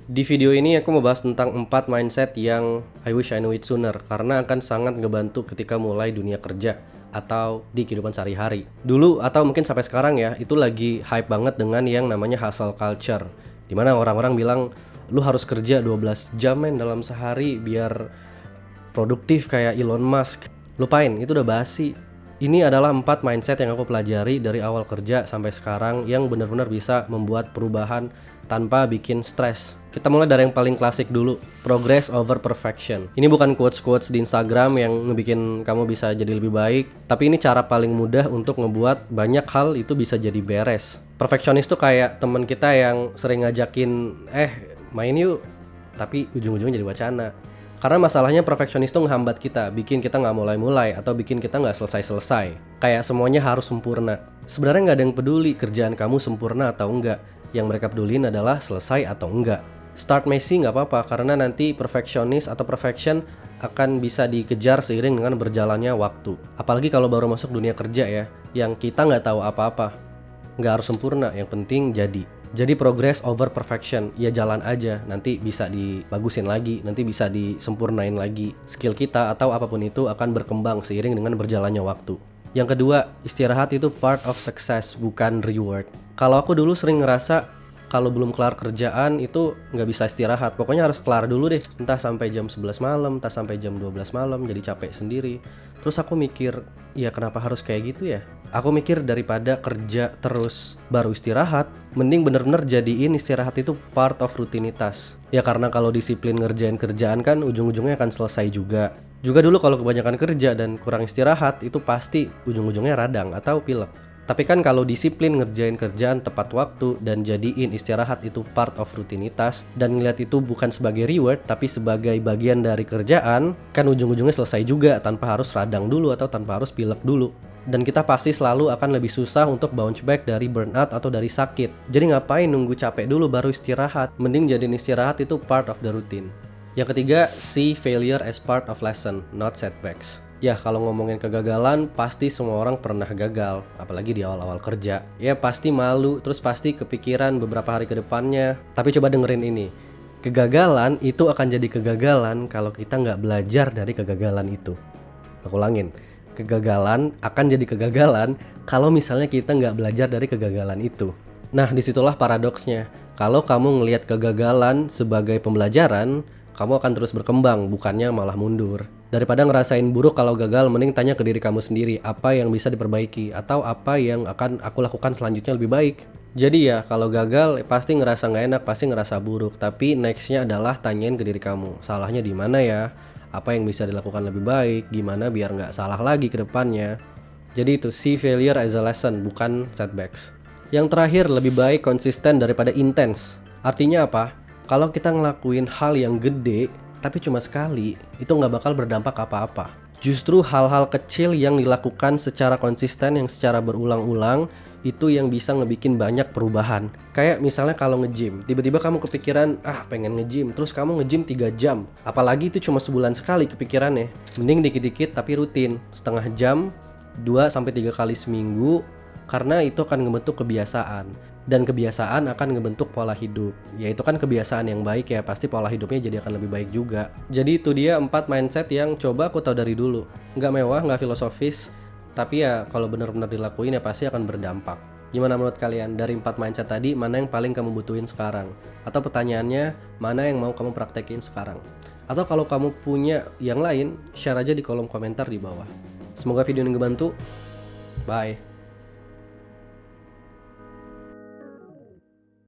Di video ini aku mau bahas tentang 4 mindset yang I wish I knew it sooner karena akan sangat ngebantu ketika mulai dunia kerja atau di kehidupan sehari-hari. Dulu atau mungkin sampai sekarang ya, itu lagi hype banget dengan yang namanya hustle culture. Dimana orang-orang bilang, lu harus kerja 12 jam men dalam sehari biar produktif kayak Elon Musk. Lupain, itu udah basi. Ini adalah 4 mindset yang aku pelajari dari awal kerja sampai sekarang yang benar-benar bisa membuat perubahan tanpa bikin stres. Kita mulai dari yang paling klasik dulu, progress over perfection. Ini bukan quotes-quotes di Instagram yang ngebikin kamu bisa jadi lebih baik, tapi ini cara paling mudah untuk ngebuat banyak hal itu bisa jadi beres. Perfeksionis tuh kayak teman kita yang sering ngajakin, main yuk, tapi ujung-ujungnya jadi wacana. Karena masalahnya perfeksionis tuh ngehambat kita, bikin kita nggak mulai-mulai atau bikin kita nggak selesai-selesai. Kayak semuanya harus sempurna. Sebenarnya nggak ada yang peduli kerjaan kamu sempurna atau enggak. Yang mereka pedulin adalah selesai atau enggak. Start messy nggak apa-apa karena nanti perfeksionis atau perfection akan bisa dikejar seiring dengan berjalannya waktu. Apalagi kalau baru masuk dunia kerja ya, yang kita nggak tahu apa-apa. Nggak harus sempurna, yang penting jadi. Jadi progress over perfection, ya jalan aja, nanti bisa dibagusin lagi, nanti bisa disempurnain lagi. Skill kita atau apapun itu akan berkembang seiring dengan berjalannya waktu. Yang kedua, istirahat itu part of success, bukan reward. Kalau aku dulu sering ngerasa kalau belum kelar kerjaan itu nggak bisa istirahat, pokoknya harus kelar dulu deh, entah sampai jam 11 malam, entah sampai jam 12 malam, jadi capek sendiri. Terus aku mikir, ya kenapa harus kayak gitu ya? Aku mikir daripada kerja terus baru istirahat, mending bener-bener jadiin istirahat itu part of rutinitas. Ya karena kalau disiplin ngerjain kerjaan kan ujung-ujungnya akan selesai juga. Juga dulu kalau kebanyakan kerja dan kurang istirahat itu pasti ujung-ujungnya radang atau pilek. Tapi kan kalau disiplin ngerjain kerjaan tepat waktu dan jadiin istirahat itu part of rutinitas dan ngeliat itu bukan sebagai reward tapi sebagai bagian dari kerjaan, kan ujung-ujungnya selesai juga tanpa harus radang dulu atau tanpa harus pilek dulu. Dan kita pasti selalu akan lebih susah untuk bounce back dari burnout atau dari sakit. Jadi ngapain nunggu capek dulu baru istirahat? Mending jadiin istirahat itu part of the routine. Yang ketiga, see failure as part of lesson, not setbacks. Ya kalau ngomongin kegagalan, pasti semua orang pernah gagal, apalagi di awal-awal kerja. Ya pasti malu, terus pasti kepikiran beberapa hari ke depannya. Tapi coba dengerin ini, kegagalan itu akan jadi kegagalan kalau kita nggak belajar dari kegagalan itu. Aku ulangin, kegagalan akan jadi kegagalan kalau misalnya kita nggak belajar dari kegagalan itu. Nah disitulah paradoksnya, kalau kamu ngelihat kegagalan sebagai pembelajaran, kamu akan terus berkembang, bukannya malah mundur. Daripada ngerasain buruk kalau gagal, mending tanya ke diri kamu sendiri, apa yang bisa diperbaiki, atau apa yang akan aku lakukan selanjutnya lebih baik. Jadi ya, kalau gagal, pasti ngerasa nggak enak, pasti ngerasa buruk. Tapi nextnya adalah tanyain ke diri kamu, salahnya di mana ya? Apa yang bisa dilakukan lebih baik? Gimana biar nggak salah lagi ke depannya? Jadi itu, see failure as a lesson, bukan setbacks. Yang terakhir, lebih baik konsisten daripada intens. Artinya apa? Kalau kita ngelakuin hal yang gede, tapi cuma sekali, itu nggak bakal berdampak apa-apa. Justru hal-hal kecil yang dilakukan secara konsisten, yang secara berulang-ulang, itu yang bisa ngebikin banyak perubahan. Kayak misalnya kalau nge-gym, tiba-tiba kamu kepikiran, pengen nge-gym, terus kamu nge-gym 3 jam. Apalagi itu cuma sebulan sekali kepikirannya. Mending dikit-dikit tapi rutin, setengah jam, 2-3 kali seminggu, karena itu akan ngebentuk kebiasaan. Dan kebiasaan akan ngebentuk pola hidup. Ya itu kan kebiasaan yang baik ya, pasti pola hidupnya jadi akan lebih baik juga. Jadi itu dia 4 mindset yang coba aku tahu dari dulu. Nggak mewah, nggak filosofis, tapi ya kalau benar-benar dilakuin ya pasti akan berdampak. Gimana menurut kalian? Dari 4 mindset tadi, mana yang paling kamu butuhin sekarang? Atau pertanyaannya, mana yang mau kamu praktekin sekarang? Atau kalau kamu punya yang lain, share aja di kolom komentar di bawah. Semoga video ini ngebantu. Bye.